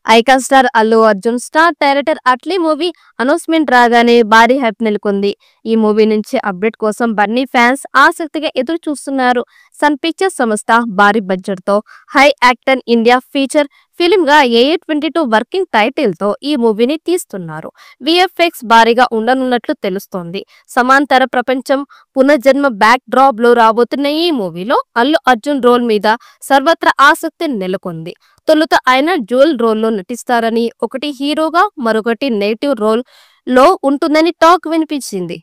Icon star Allu Arjun star director Atlee movie announcement రాగానే భారీ hype నెలకొంది. ఈ మూవీ నుంచి అప్డేట్ కోసం బన్నీ ఫ్యాన్స్ ఆసక్తిగా ఎదురు చూస్తున్నారు. సన్ పిక్చర్స్ సంస్థ భారీ బడ్జెట్ తో high Acton India feature film గా AA22 వర్కింగ్ టైటిల్ తో ఈ మూవీని తీస్తున్నారు. విఎఫ్ఎక్స్ భారీగా ఉండనున్నట్లు తెలుస్తోంది. సమాంతర ప్రపంచం పునర్జన్మ బ్యాక్ డ్రాప్ లో రాబోతున్న ఈ మూవీలో అల్లు అర్జున్ రోల్ మీద సర్వత్రా ఆసక్తి నెలకొంది. తొలుత ఆయన డ్యూయల్ రోల్లో నటిస్తారని, ఒకటి హీరోగా మరొకటి నెగిటివ్ రోల్ లో ఉంటుందని టాక్ వినిపించింది.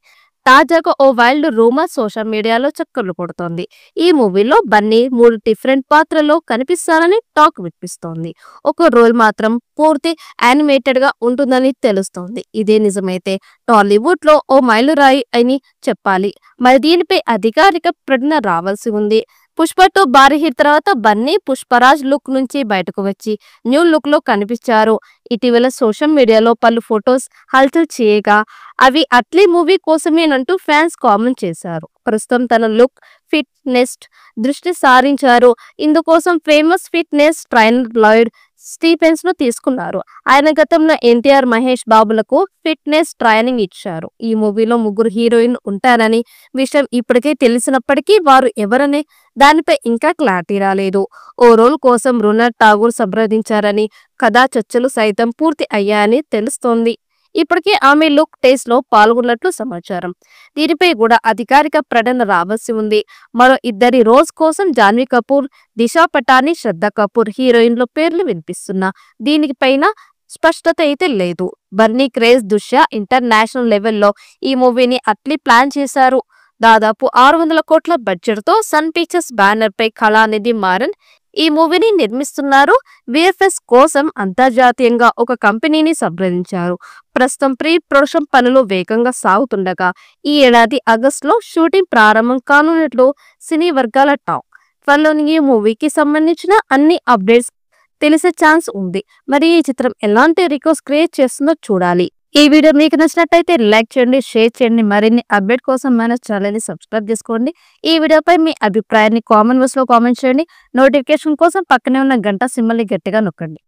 తాజాగా ఓ వైల్డ్ రూమర్ సోషల్ మీడియాలో చక్కర్లు కొడుతోంది. ఈ మూవీలో బన్నీ 3 డిఫరెంట్ పాత్రల్లో కనిపిస్తారని టాక్ వినిపిస్తోంది. ఒక రోల్ మాత్రం పూర్తి యానిమేటెడ్ గా ఉంటుందని తెలుస్తోంది. ఇదే నిజమైతే టాలీవుడ్ లో ఓ మైలురాయి అని చెప్పాలి. మరి దీనిపై అధికారిక ప్రకటన రావాల్సి ఉంది. పుష్ప 2 భారీ హిట్ తర్వాత బన్నీ పుష్పరాజ్ లుక్ నుంచి బయటకు వచ్చి న్యూ లుక్ లో కనిపించారు. ఇటీవల సోషల్ మీడియాలో పలు ఫొటోస్ హల్చల్ చేయగా అవి అట్లీ మూవీ కోసమేనంటూ ఫ్యాన్స్ కామెంట్ చేశారు. ప్రస్తుతం తన లుక్ ఫిట్నెస్ దృష్టి సారించారు. ఇందుకోసం famous fitness trainer Lloyd Stephens ను తీసుకున్నారు. ఆయన గతంలో ఎన్టీఆర్, మహేష్ బాబులకు ఫిట్నెస్ ట్రైనింగ్ ఇచ్చారు. ఈ మూవీలో 3 హీరోయిన్ ఉంటారని విషయం ఇప్పటికే తెలిసినప్పటికీ వారు ఎవరనే దానిపై ఇంకా క్లారిటీ రాలేదు. ఓ రోల్ కోసం రుణర్ ఠాగూర్ సంప్రదించారని, కథా చర్చలు సైతం పూర్తి అయ్యాయని తెలుస్తోంది. ఇప్పటికే ఆమె లుక్ టెస్ట్ లో పాల్గొన్నట్లు సమాచారం. దీనిపై కూడా అధికారిక ప్రకటన రావాల్సి ఉంది. మరో 2 రోల్స్ కోసం జాన్వీ కపూర్, దిశా పటాని, శ్రద్ధా కపూర్ హీరోయిన్ల పేర్లు వినిపిస్తున్నా దీనిపైన స్పష్టత అయితే లేదు. బన్నీ క్రేజ్ దృష్ట్యా ఇంటర్నేషనల్ లెవెల్లో ఈ మూవీని అట్లీ ప్లాన్ చేశారు. దాదాపు 600 కోట్ల బడ్జెట్ తో సన్ పిక్చర్స్ బ్యానర్ పై కళానిధి మారన్ ఈ మూవీని నిర్మిస్తున్నారు. విఎఫ్ఎక్స్ కోసం అంతర్జాతీయంగా ఒక కంపెనీని సంప్రదించారు. ప్రస్తుతం ప్రీ ప్రొడక్షన్ పనులు వేగంగా సాగుతుండగా ఈ ఏడాది ఆగస్టులో షూటింగ్ ప్రారంభం కానున్నట్లు సినీ వర్గాల టాక్. త్వరలోని ఈ మూవీకి సంబంధించిన అన్ని అప్డేట్స్ తెలిసే ఛాన్స్ ఉంది. మరి ఈ చిత్రం ఎలాంటి రికార్డ్స్ క్రియేట్ చేస్తుందో చూడాలి. ఈ వీడియో మీకు నచ్చినట్టయితే లైక్ చేయండి, షేర్ చేయండి. మరిన్ని అప్డేట్ కోసం మన ఛానల్ ని సబ్స్క్రైబ్ చేసుకోండి. ఈ వీడియోపై మీ అభిప్రాయాన్ని కామెంట్ బాక్స్ లో కామెంట్ చేయండి. నోటిఫికేషన్ కోసం పక్కనే ఉన్న గంట సింబల్ ని గట్టిగా నొక్కండి.